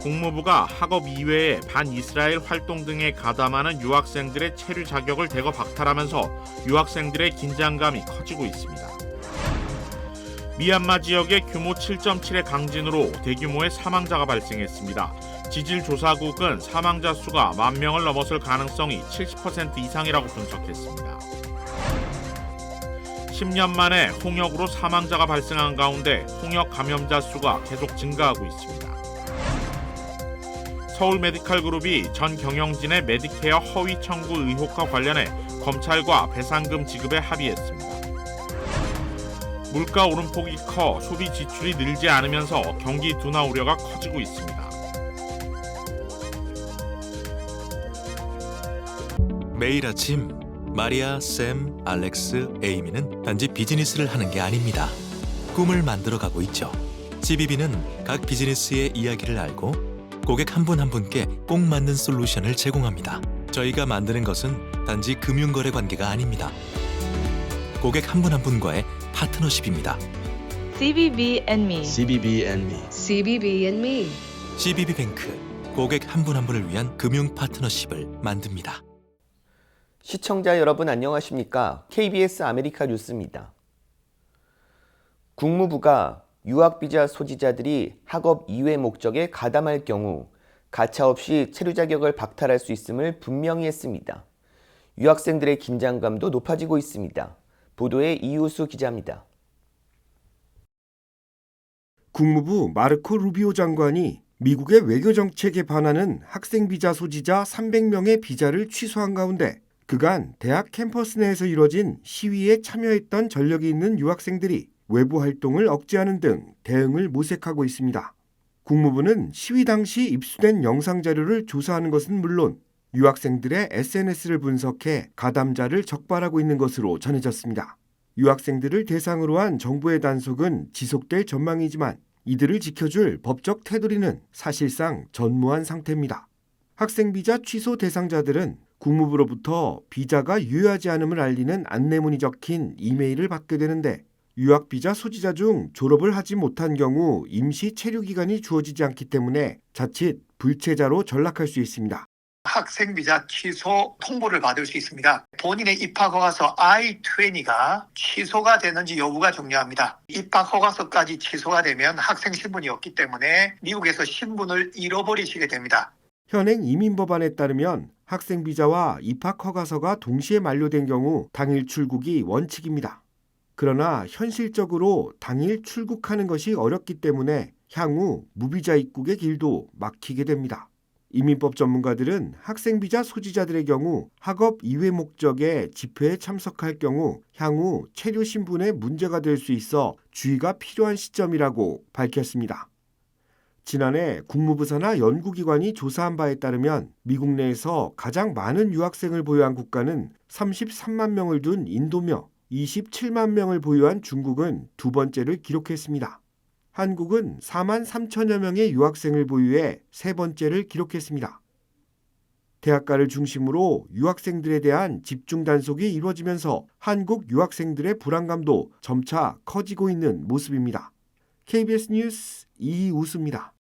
국무부가 학업 이외에 반이스라엘 활동 등에 가담하는 유학생들의 체류 자격을 대거 박탈하면서 유학생들의 긴장감이 커지고 있습니다. 미얀마 지역의 규모 7.7의 강진으로 대규모의 사망자가 발생했습니다. 지질조사국은 사망자 수가 10,000명을 넘어설 가능성이 70% 이상이라고 분석했습니다. 10년 만에 홍역으로 사망자가 발생한 가운데 홍역 감염자 수가 계속 증가하고 있습니다. 서울 메디칼 그룹이 전 경영진의 메디케어 허위 청구 의혹과 관련해 검찰과 배상금 지급에 합의했습니다. 물가 오름폭이 커 소비 지출이 늘지 않으면서 경기 둔화 우려가 커지고 있습니다. 매일 아침 마리아, 샘, 알렉스, 에이미는 단지 비즈니스를 하는 게 아닙니다. 꿈을 만들어가고 있죠. CBB는 각 비즈니스의 이야기를 알고 고객 한 분 한 분께 꼭 맞는 솔루션을 제공합니다. 저희가 만드는 것은 단지 금융거래 관계가 아닙니다. 고객 한 분 한 분과의 파트너십입니다. CBB and me. CBB and me. CBB and me. CBB뱅크, 고객 한 분 한 분을 위한 금융 파트너십을 만듭니다. 시청자 여러분 안녕하십니까? KBS 아메리카 뉴스입니다. 국무부가 유학비자 소지자들이 학업 이외 목적에 가담할 경우 가차없이 체류 자격을 박탈할 수 있음을 분명히 했습니다. 유학생들의 긴장감도 높아지고 있습니다. 보도에 이우수 기자입니다. 국무부 마르코 루비오 장관이 미국의 외교정책에 반하는 학생비자 소지자 300명의 비자를 취소한 가운데 그간 대학 캠퍼스 내에서 이뤄진 시위에 참여했던 전력이 있는 유학생들이 외부 활동을 억제하는 등 대응을 모색하고 있습니다. 국무부는 시위 당시 입수된 영상 자료를 조사하는 것은 물론 유학생들의 SNS를 분석해 가담자를 적발하고 있는 것으로 전해졌습니다. 유학생들을 대상으로 한 정부의 단속은 지속될 전망이지만 이들을 지켜줄 법적 테두리는 사실상 전무한 상태입니다. 학생비자 취소 대상자들은 국무부로부터 비자가 유효하지 않음을 알리는 안내문이 적힌 이메일을 받게 되는데 유학비자 소지자 중 졸업을 하지 못한 경우 임시 체류기간이 주어지지 않기 때문에 자칫 불체자로 전락할 수 있습니다. 학생비자 취소 통보를 받을 수 있습니다. 본인의 입학허가서 I-20가 취소가 되는지 여부가 중요합니다. 입학허가서까지 취소가 되면 학생 신분이 없기 때문에 미국에서 신분을 잃어버리시게 됩니다. 현행 이민법안에 따르면 학생비자와 입학허가서가 동시에 만료된 경우 당일 출국이 원칙입니다. 그러나 현실적으로 당일 출국하는 것이 어렵기 때문에 향후 무비자 입국의 길도 막히게 됩니다. 이민법 전문가들은 학생비자 소지자들의 경우 학업 이외 목적의 집회에 참석할 경우 향후 체류 신분에 문제가 될 수 있어 주의가 필요한 시점이라고 밝혔습니다. 지난해 국무부 산하 연구기관이 조사한 바에 따르면 미국 내에서 가장 많은 유학생을 보유한 국가는 33만 명을 둔 인도며 27만 명을 보유한 중국은 두 번째를 기록했습니다. 한국은 4만 3천여 명의 유학생을 보유해 세 번째를 기록했습니다. 대학가를 중심으로 유학생들에 대한 집중 단속이 이루어지면서 한국 유학생들의 불안감도 점차 커지고 있는 모습입니다. KBS 뉴스 이우수입니다.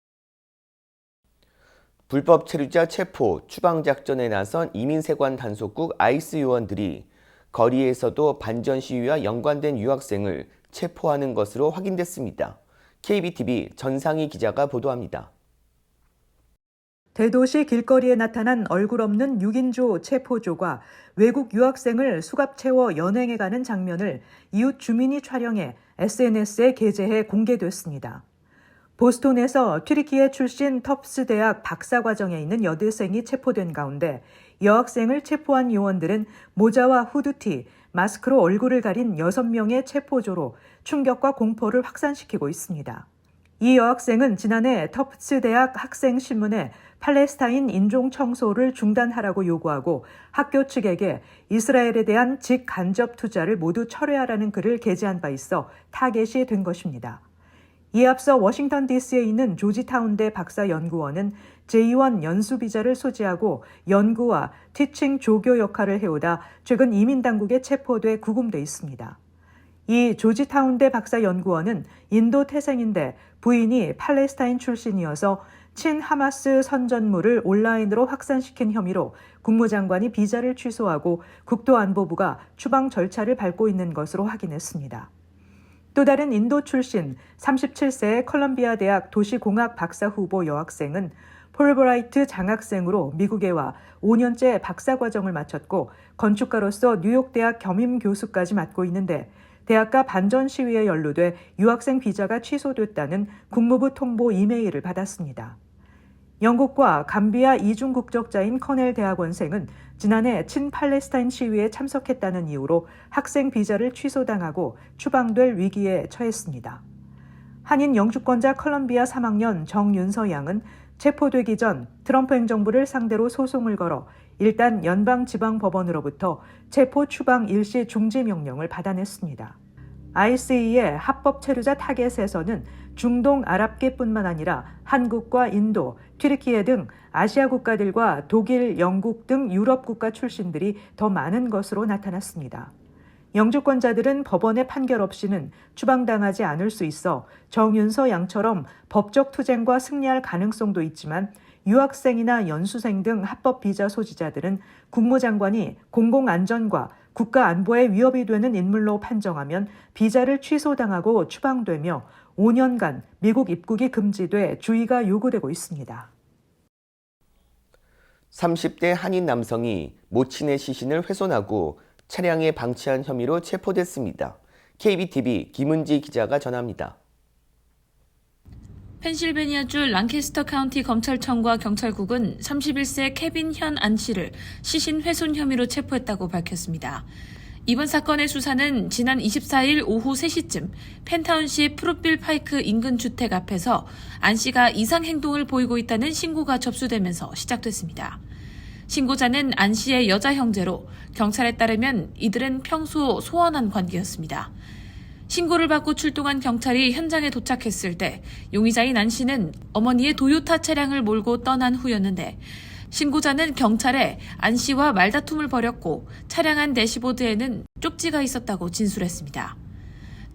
불법 체류자 체포, 추방작전에 나선 이민세관 단속국 아이스 요원들이 거리에서도 반전 시위와 연관된 유학생을 체포하는 것으로 확인됐습니다. KBTV 전상희 기자가 보도합니다. 대도시 길거리에 나타난 얼굴 없는 6인조 체포조가 외국 유학생을 수갑 채워 연행해가는 장면을 이웃 주민이 촬영해 SNS에 게재해 공개됐습니다. 보스톤에서 튀르키예 출신 터프스 대학 박사과정에 있는 여대생이 체포된 가운데 여학생을 체포한 요원들은 모자와 후드티, 마스크로 얼굴을 가린 6명의 체포조로 충격과 공포를 확산시키고 있습니다. 이 여학생은 지난해 터프스 대학 학생신문에 팔레스타인 인종 청소를 중단하라고 요구하고 학교 측에게 이스라엘에 대한 직간접 투자를 모두 철회하라는 글을 게재한 바 있어 타겟이 된 것입니다. 이에 앞서 워싱턴 DC에 있는 조지타운대 박사연구원은 제2원 연수비자를 소지하고 연구와 티칭 조교 역할을 해오다 최근 이민당국에 체포돼 구금돼 있습니다. 이 조지타운대 박사연구원은 인도 태생인데 부인이 팔레스타인 출신이어서 친하마스 선전물을 온라인으로 확산시킨 혐의로 국무장관이 비자를 취소하고 국토안보부가 추방 절차를 밟고 있는 것으로 확인했습니다. 또 다른 인도 출신 37세의 컬럼비아 대학 도시공학 박사 후보 여학생은 폴브라이트 장학생으로 미국에 와 5년째 박사 과정을 마쳤고 건축가로서 뉴욕대학 겸임 교수까지 맡고 있는데 대학가 반전 시위에 연루돼 유학생 비자가 취소됐다는 국무부 통보 이메일을 받았습니다. 영국과 감비아 이중 국적자인 커넬 대학원생은 지난해 친팔레스타인 시위에 참석했다는 이유로 학생 비자를 취소당하고 추방될 위기에 처했습니다. 한인 영주권자 컬럼비아 3학년 정윤서 양은 체포되기 전 트럼프 행정부를 상대로 소송을 걸어 일단 연방지방법원으로부터 체포 추방 일시 중지 명령을 받아냈습니다. ICE의 합법 체류자 타겟에서는 중동 아랍계뿐만 아니라 한국과 인도, 튀르키예 등 아시아 국가들과 독일, 영국 등 유럽 국가 출신들이 더 많은 것으로 나타났습니다. 영주권자들은 법원의 판결 없이는 추방당하지 않을 수 있어 정윤서 양처럼 법적 투쟁과 승리할 가능성도 있지만 유학생이나 연수생 등 합법 비자 소지자들은 국무장관이 공공안전과 국가 안보에 위협이 되는 인물로 판정하면 비자를 취소당하고 추방되며 5년간 미국 입국이 금지돼 주의가 요구되고 있습니다. 30대 한인 남성이 모친의 시신을 훼손하고 차량에 방치한 혐의로 체포됐습니다. KBTV 김은지 기자가 전합니다. 펜실베니아주 랑캐스터 카운티 검찰청과 경찰국은 31세 케빈 현 안 씨를 시신 훼손 혐의로 체포했다고 밝혔습니다. 이번 사건의 수사는 지난 24일 오후 3시쯤 펜타운시 프루필 파이크 인근 주택 앞에서 안 씨가 이상 행동을 보이고 있다는 신고가 접수되면서 시작됐습니다. 신고자는 안 씨의 여자 형제로 경찰에 따르면 이들은 평소 소원한 관계였습니다. 신고를 받고 출동한 경찰이 현장에 도착했을 때 용의자인 안 씨는 어머니의 도요타 차량을 몰고 떠난 후였는데 신고자는 경찰에 안 씨와 말다툼을 벌였고 차량 안 대시보드에는 쪽지가 있었다고 진술했습니다.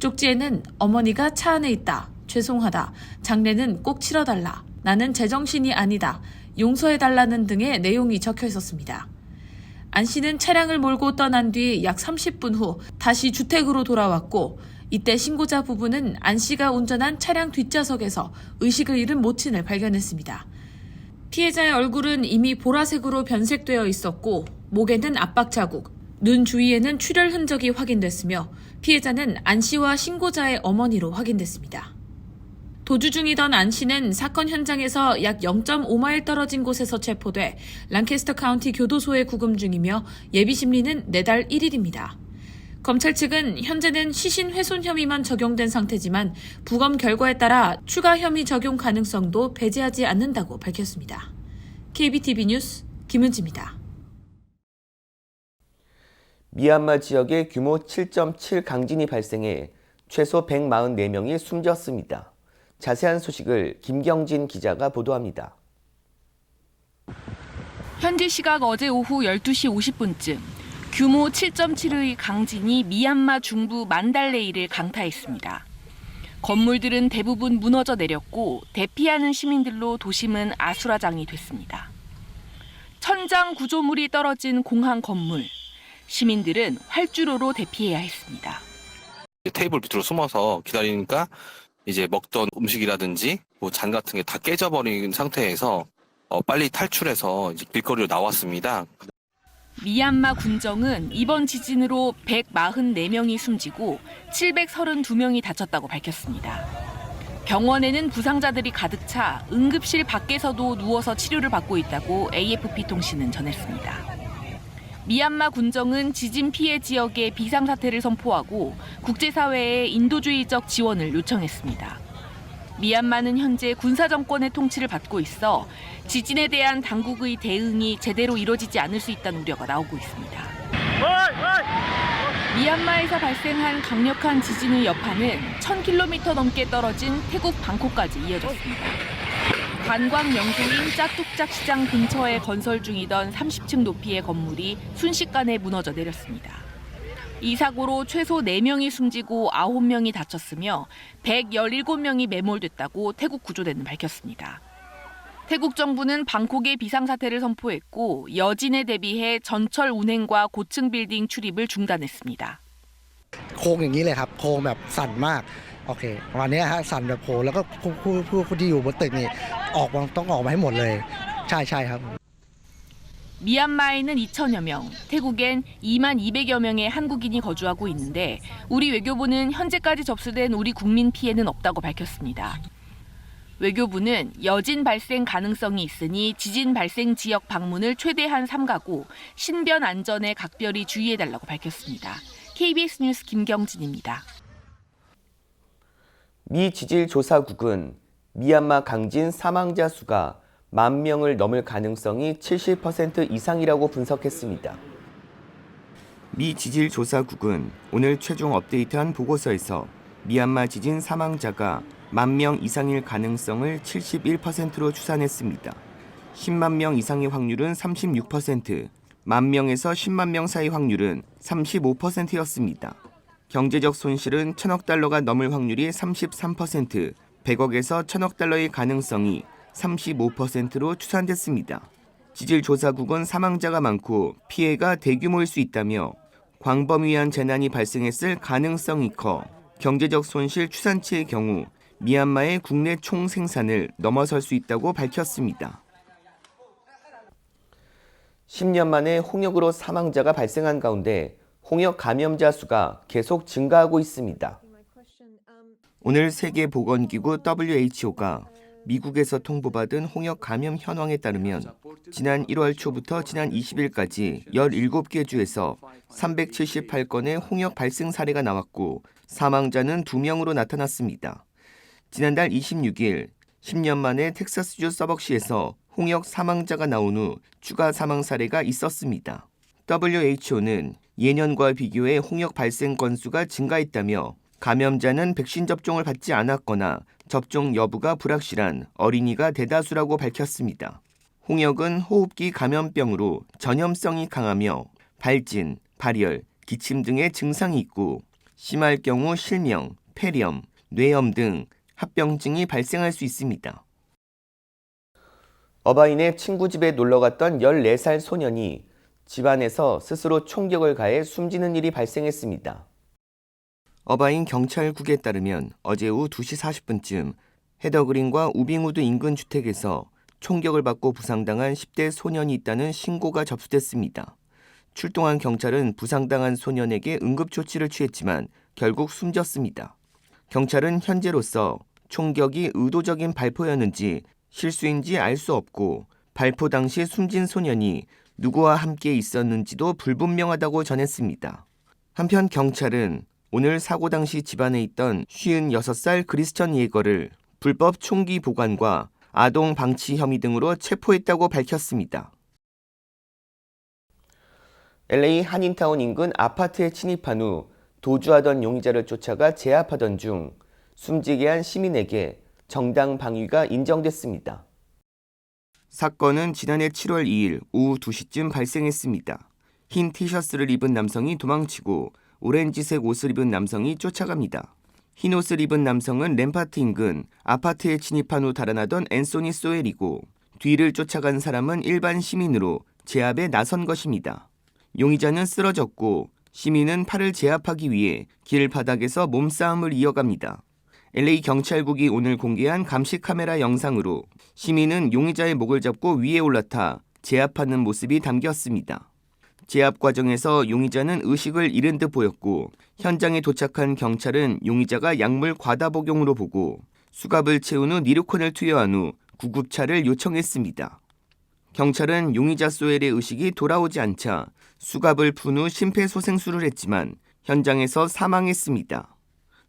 쪽지에는 어머니가 차 안에 있다. 죄송하다. 장례는 꼭 치러달라. 나는 제정신이 아니다. 용서해달라는 등의 내용이 적혀 있었습니다. 안 씨는 차량을 몰고 떠난 뒤 약 30분 후 다시 주택으로 돌아왔고 이때 신고자 부부는 안 씨가 운전한 차량 뒷좌석에서 의식을 잃은 모친을 발견했습니다. 피해자의 얼굴은 이미 보라색으로 변색되어 있었고 목에는 압박 자국, 눈 주위에는 출혈 흔적이 확인됐으며 피해자는 안 씨와 신고자의 어머니로 확인됐습니다. 도주 중이던 안 씨는 사건 현장에서 약 0.5마일 떨어진 곳에서 체포돼 랑캐스터 카운티 교도소에 구금 중이며 예비 심리는 내달 1일입니다. 검찰 측은 현재는 시신 훼손 혐의만 적용된 상태지만 부검 결과에 따라 추가 혐의 적용 가능성도 배제하지 않는다고 밝혔습니다. KBTV 뉴스 김은지입니다. 미얀마 지역에 규모 7.7 강진이 발생해 최소 144명이 숨졌습니다. 자세한 소식을 김경진 기자가 보도합니다. 현지 시각 어제 오후 12시 50분쯤 규모 7.7의 강진이 미얀마 중부 만달레이를 강타했습니다. 건물들은 대부분 무너져 내렸고 대피하는 시민들로 도심은 아수라장이 됐습니다. 천장 구조물이 떨어진 공항 건물. 시민들은 활주로로 대피해야 했습니다. 테이블 밑으로 숨어서 기다리니까 이제 먹던 음식이라든지 뭐 잔 같은 게 다 깨져버린 상태에서 빨리 탈출해서 이제 길거리로 나왔습니다. 미얀마 군정은 이번 지진으로 144명이 숨지고 732명이 다쳤다고 밝혔습니다. 병원에는 부상자들이 가득 차 응급실 밖에서도 누워서 치료를 받고 있다고 AFP 통신은 전했습니다. 미얀마 군정은 지진 피해 지역에 비상사태를 선포하고 국제사회에 인도주의적 지원을 요청했습니다. 미얀마는 현재 군사정권의 통치를 받고 있어 지진에 대한 당국의 대응이 제대로 이뤄지지 않을 수 있다는 우려가 나오고 있습니다. 미얀마에서 발생한 강력한 지진의 여파는 1000km 넘게 떨어진 태국 방콕까지 이어졌습니다. 관광 명소인 짜뚝짝 시장 근처에 건설 중이던 30층 높이의 건물이 순식간에 무너져 내렸습니다. 이 사고로 최소 4명이 숨지고 9명이 다쳤으며 117명이 매몰됐다고 태국 구조대는 밝혔습니다. 태국 정부는 방콕에 비상사태를 선포했고 여진에 대비해 전철 운행과 고층 빌딩 출입을 중단했습니다. โค้งอย่างนี้เลยครับโค้งแบบสั่นมากโอเคประมาณนี้ฮะสั่นแบบโผล่แล้วก็ผู้ที่อยู่บนตึกนี่ต้องออกมาให้หมดเลยใช่ครับ 미얀마에는 2천여 명, 태국엔 2만 200여 명의 한국인이 거주하고 있는데 우리 외교부는 현재까지 접수된 우리 국민 피해는 없다고 밝혔습니다. 외교부는 여진 발생 가능성이 있으니 지진 발생 지역 방문을 최대한 삼가고 신변 안전에 각별히 주의해달라고 밝혔습니다. KBS 뉴스 김경진입니다. 미 지질조사국은 미얀마 강진 사망자 수가 10,000명을 넘을 가능성이 70% 이상이라고 분석했습니다. 미 지질조사국은 오늘 최종 업데이트한 보고서에서 미얀마 지진 사망자가 10,000명 이상일 가능성을 71%로 추산했습니다. 10만 명 이상의 확률은 36%, 10,000명에서 10만 명 사이 확률은 35%였습니다. 경제적 손실은 1,000억 달러가 넘을 확률이 33%, 100억에서 1,000억 달러의 가능성이 35%로 추산됐습니다. 지질조사국은 사망자가 많고 피해가 대규모일 수 있다며 광범위한 재난이 발생했을 가능성이 커 경제적 손실 추산치의 경우 미얀마의 국내 총 생산을 넘어설 수 있다고 밝혔습니다. 10년 만에 홍역으로 사망자가 발생한 가운데 홍역 감염자 수가 계속 증가하고 있습니다. 오늘 세계보건기구 WHO가 미국에서 통보받은 홍역 감염 현황에 따르면 지난 1월 초부터 지난 20일까지 17개 주에서 378건의 홍역 발생 사례가 나왔고 사망자는 2명으로 나타났습니다. 지난달 26일 10년 만에 텍사스주 서벅시에서 홍역 사망자가 나온 후 추가 사망 사례가 있었습니다. WHO는 예년과 비교해 홍역 발생 건수가 증가했다며 감염자는 백신 접종을 받지 않았거나 접종 여부가 불확실한 어린이가 대다수라고 밝혔습니다. 홍역은 호흡기 감염병으로 전염성이 강하며 발진, 발열, 기침 등의 증상이 있고 심할 경우 실명, 폐렴, 뇌염 등 합병증이 발생할 수 있습니다. 어바인의 친구 집에 놀러갔던 14살 소년이 집안에서 스스로 총격을 가해 숨지는 일이 발생했습니다. 어바인 경찰국에 따르면 어제 오후 2시 40분쯤 헤더그린과 우빙우드 인근 주택에서 총격을 받고 부상당한 10대 소년이 있다는 신고가 접수됐습니다. 출동한 경찰은 부상당한 소년에게 응급조치를 취했지만 결국 숨졌습니다. 경찰은 현재로서 총격이 의도적인 발포였는지 실수인지 알 수 없고 발포 당시 숨진 소년이 누구와 함께 있었는지도 불분명하다고 전했습니다. 한편 경찰은 오늘 사고 당시 집안에 있던 56살 크리스천 예거를 불법 총기 보관과 아동 방치 혐의 등으로 체포했다고 밝혔습니다. LA 한인타운 인근 아파트에 침입한 후 도주하던 용의자를 쫓아가 제압하던 중 숨지게 한 시민에게 정당 방위가 인정됐습니다. 사건은 지난해 7월 2일 오후 2시쯤 발생했습니다. 흰 티셔츠를 입은 남성이 도망치고 오렌지색 옷을 입은 남성이 쫓아갑니다. 흰 옷을 입은 남성은 램파트 인근 아파트에 진입한 후 달아나던 앤소니 소엘이고 뒤를 쫓아간 사람은 일반 시민으로 제압에 나선 것입니다. 용의자는 쓰러졌고 시민은 팔을 제압하기 위해 길 바닥에서 몸싸움을 이어갑니다. LA 경찰국이 오늘 공개한 감시 카메라 영상으로 시민은 용의자의 목을 잡고 위에 올라타 제압하는 모습이 담겼습니다. 제압 과정에서 용의자는 의식을 잃은 듯 보였고 현장에 도착한 경찰은 용의자가 약물 과다 복용으로 보고 수갑을 채운 후 니르콘을 투여한 후 구급차를 요청했습니다. 경찰은 용의자 소엘의 의식이 돌아오지 않자 수갑을 푼 후 심폐소생술을 했지만 현장에서 사망했습니다.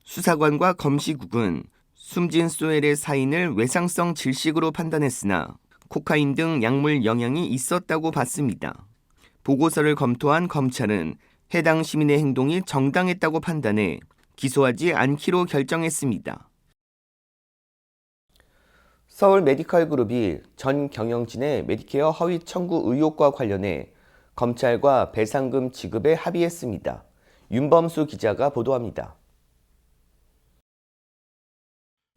수사관과 검시국은 숨진 소엘의 사인을 외상성 질식으로 판단했으나 코카인 등 약물 영향이 있었다고 봤습니다. 보고서를 검토한 검찰은 해당 시민의 행동이 정당했다고 판단해 기소하지 않기로 결정했습니다. 서울 메디컬 그룹이 전 경영진의 메디케어 허위 청구 의혹과 관련해 검찰과 배상금 지급에 합의했습니다. 윤범수 기자가 보도합니다.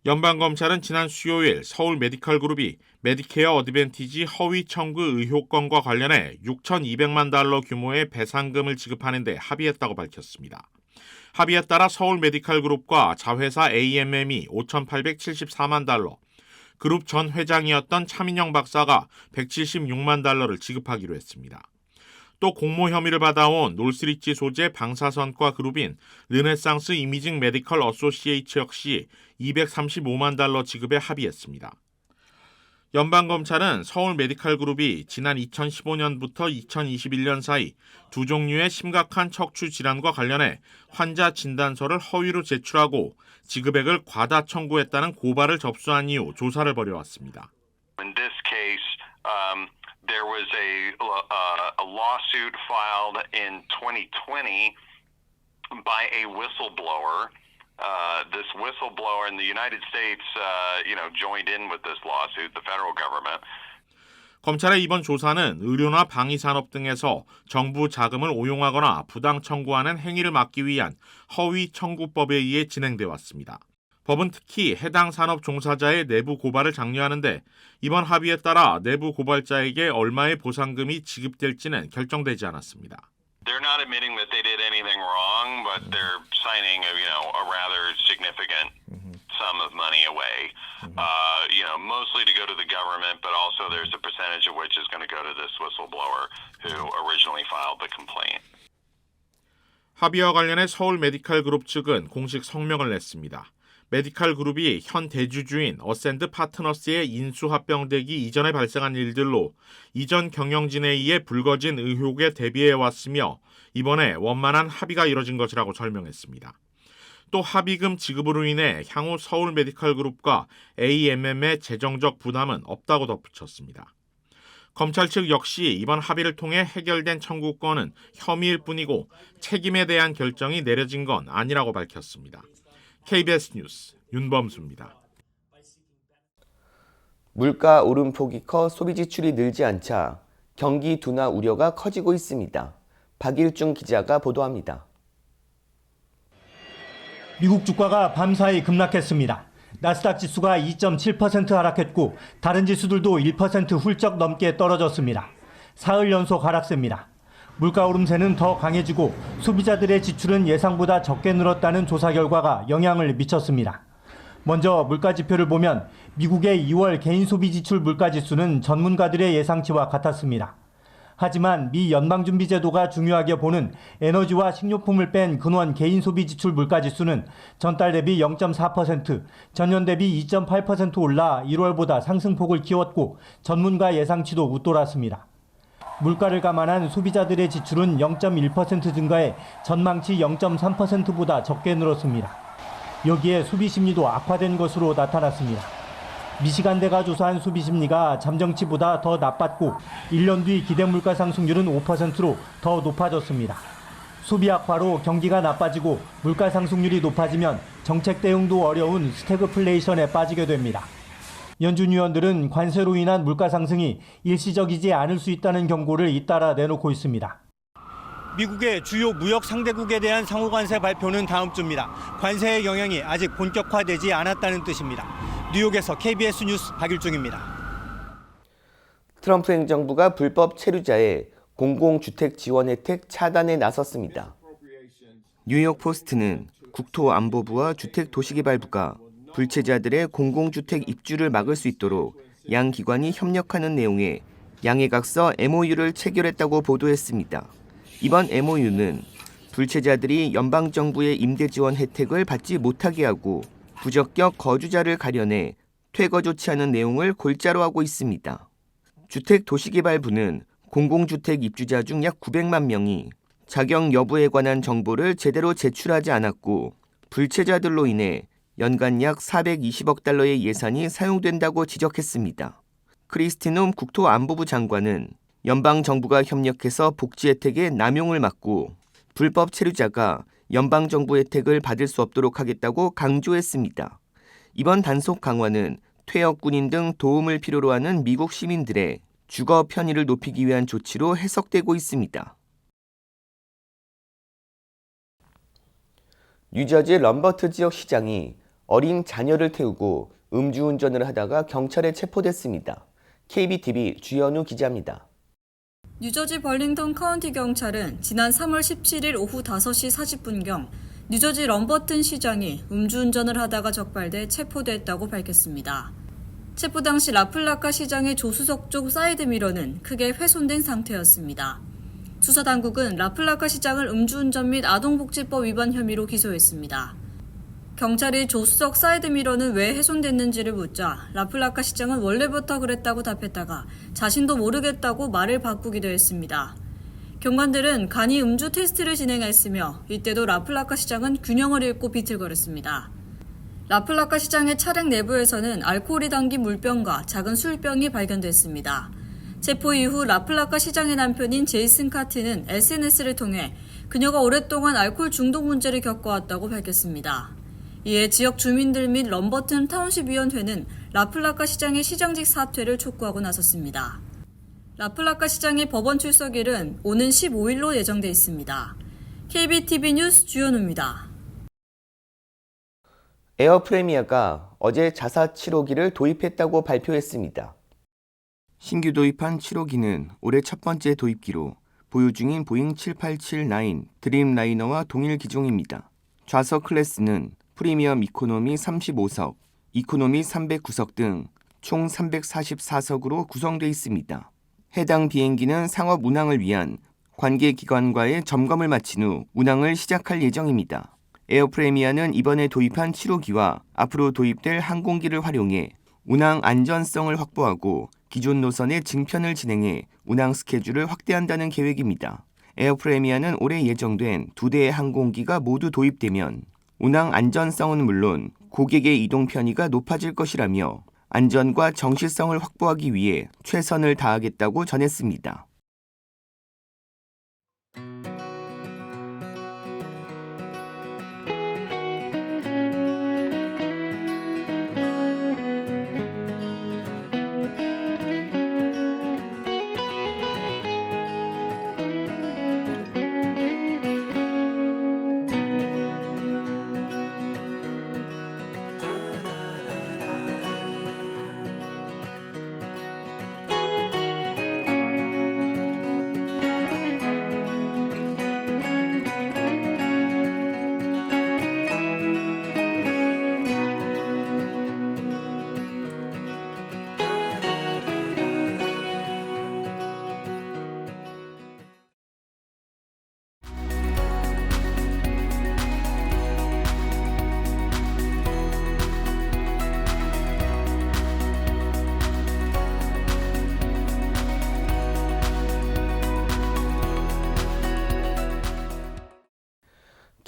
연방검찰은 지난 수요일 서울 메디컬 그룹이 메디케어 어드밴티지 허위 청구 의혹 건과 관련해 6,200만 달러 규모의 배상금을 지급하는 데 합의했다고 밝혔습니다. 합의에 따라 서울 메디컬 그룹과 자회사 AMM이 5,874만 달러, 그룹 전 회장이었던 차민영 박사가 176만 달러를 지급하기로 했습니다. 또 공모 혐의를 받아온 놀스리지 소재 방사선과 그룹인 르네상스 이미징 메디컬 어소시에이츠 역시 235만 달러 지급에 합의했습니다. 연방검찰은 서울 메디컬 그룹이 지난 2015년부터 2021년 사이 두 종류의 심각한 척추 질환과 관련해 환자 진단서를 허위로 제출하고 지급액을 과다 청구했다는 고발을 접수한 이후 조사를 벌여왔습니다. In this case, there was a lawsuit filed in 2020 by a whistleblower. This whistleblower in the United States, joined in with this lawsuit, the federal government. 검찰의 이번 조사는 의료나 방위산업 등에서 정부 자금을 오용하거나 부당 청구하는 행위를 막기 위한 허위 청구법에 의해 진행돼 왔습니다. 법은 특히 해당 산업 종사자의 내부 고발을 장려하는데 이번 합의에 따라 내부 고발자에게 얼마의 보상금이 지급될지는 결정되지 않았습니다. They're not admitting that they did anything wrong, but they're signing a rather significant sum of money away. Mostly to go to the government, but also there's a percentage of which is going to go to this whistleblower who originally filed the complaint. 합의와 관련해 서울 메디컬 그룹 측은 공식 성명을 냈습니다. 메디컬 그룹이 현 대주주인 어센드 파트너스의 인수합병되기 이전에 발생한 일들로 이전 경영진에 의해 불거진 의혹에 대비해 왔으며 이번에 원만한 합의가 이뤄진 것이라고 설명했습니다. 또 합의금 지급으로 인해 향후 서울 메디컬 그룹과 AMM의 재정적 부담은 없다고 덧붙였습니다. 검찰 측 역시 이번 합의를 통해 해결된 청구권은 혐의일 뿐이고 책임에 대한 결정이 내려진 건 아니라고 밝혔습니다. KBS 뉴스 윤범수입니다. 물가 오름폭이 커 소비 지출이 늘지 않자 경기 둔화 우려가 커지고 있습니다. 박일중 기자가 보도합니다. 미국 주가가 밤사이 급락했습니다. 나스닥 지수가 2.7% 하락했고 다른 지수들도 1% 훌쩍 넘게 떨어졌습니다. 사흘 연속 하락세입니다. 물가 오름세는 더 강해지고 소비자들의 지출은 예상보다 적게 늘었다는 조사 결과가 영향을 미쳤습니다. 먼저 물가 지표를 보면 미국의 2월 개인 소비 지출 물가 지수는 전문가들의 예상치와 같았습니다. 하지만 미 연방준비제도가 중요하게 보는 에너지와 식료품을 뺀 근원 개인 소비 지출 물가 지수는 전달 대비 0.4%, 전년 대비 2.8% 올라 1월보다 상승폭을 키웠고 전문가 예상치도 웃돌았습니다. 물가를 감안한 소비자들의 지출은 0.1% 증가해 전망치 0.3%보다 적게 늘었습니다. 여기에 소비 심리도 악화된 것으로 나타났습니다. 미시간대가 조사한 소비 심리가 잠정치보다 더 나빴고 1년 뒤 기대 물가 상승률은 5%로 더 높아졌습니다. 소비 악화로 경기가 나빠지고 물가 상승률이 높아지면 정책 대응도 어려운 스태그플레이션에 빠지게 됩니다. 연준 위원들은 관세로 인한 물가 상승이 일시적이지 않을 수 있다는 경고를 잇따라 내놓고 있습니다. 미국의 주요 무역 상대국에 대한 상호관세 발표는 다음 주입니다. 관세의 영향이 아직 본격화되지 않았다는 뜻입니다. 뉴욕에서 KBS 뉴스 박일중입니다. 트럼프 행정부가 불법 체류자의 공공주택 지원 혜택 차단에 나섰습니다. 뉴욕 포스트는 국토안보부와 주택도시개발부가 불체자들의 공공주택 입주를 막을 수 있도록 양 기관이 협력하는 내용의 양해각서 MOU를 체결했다고 보도했습니다. 이번 MOU는 불체자들이 연방정부의 임대지원 혜택을 받지 못하게 하고 부적격 거주자를 가려내 퇴거 조치하는 내용을 골자로 하고 있습니다. 주택도시개발부는 공공주택 입주자 중 약 900만 명이 자격 여부에 관한 정보를 제대로 제출하지 않았고 불체자들로 인해 연간 약 420억 달러의 예산이 사용된다고 지적했습니다. 크리스티눔 국토안보부 장관은 연방정부가 협력해서 복지 혜택의 남용을 막고 불법 체류자가 연방정부 혜택을 받을 수 없도록 하겠다고 강조했습니다. 이번 단속 강화는 퇴역군인 등 도움을 필요로 하는 미국 시민들의 주거 편의를 높이기 위한 조치로 해석되고 있습니다. 뉴저지 럼버트 지역 시장이 어린 자녀를 태우고 음주운전을 하다가 경찰에 체포됐습니다. KBTV 주현우 기자입니다. 뉴저지 벌링턴 카운티 경찰은 지난 3월 17일 오후 5시 40분경 뉴저지 럼버튼 시장이 음주운전을 하다가 적발돼 체포됐다고 밝혔습니다. 체포 당시 라플라카 시장의 조수석 쪽 사이드미러는 크게 훼손된 상태였습니다. 수사당국은 라플라카 시장을 음주운전 및 아동복지법 위반 혐의로 기소했습니다. 경찰이 조수석 사이드미러는 왜 훼손됐는지를 묻자 라플라카 시장은 원래부터 그랬다고 답했다가 자신도 모르겠다고 말을 바꾸기도 했습니다. 경관들은 간이 음주 테스트를 진행했으며 이때도 라플라카 시장은 균형을 잃고 비틀거렸습니다. 라플라카 시장의 차량 내부에서는 알코올이 담긴 물병과 작은 술병이 발견됐습니다. 체포 이후 라플라카 시장의 남편인 제이슨 카트는 SNS를 통해 그녀가 오랫동안 알코올 중독 문제를 겪어왔다고 밝혔습니다. 이에 지역 주민들 및 럼버튼 타운십 위원회는 라플라카 시장의 시장직 사퇴를 촉구하고 나섰습니다. 라플라카 시장의 법원 출석일은 오는 15일로 예정돼 있습니다. KBTV 뉴스 주현우입니다. 에어프레미아가 어제 자사 치료기를 도입했다고 발표했습니다. 신규 도입한 치료기는 올해 첫 번째 도입기로 보유 중인 보잉 787-9 드림라이너와 동일 기종입니다. 좌석 클래스는 프리미엄 이코노미 35석, 이코노미 309석 등 총 344석으로 구성되어 있습니다. 해당 비행기는 상업 운항을 위한 관계 기관과의 점검을 마친 후 운항을 시작할 예정입니다. 에어프레미아는 이번에 도입한 치료기와 앞으로 도입될 항공기를 활용해 운항 안전성을 확보하고 기존 노선의 증편을 진행해 운항 스케줄을 확대한다는 계획입니다. 에어프레미아는 올해 예정된 2대의 항공기가 모두 도입되면 운항 안전성은 물론 고객의 이동 편의가 높아질 것이라며 안전과 정실성을 확보하기 위해 최선을 다하겠다고 전했습니다.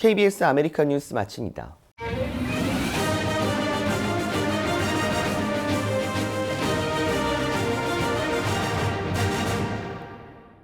KBS 아메리칸 뉴스 마칩니다.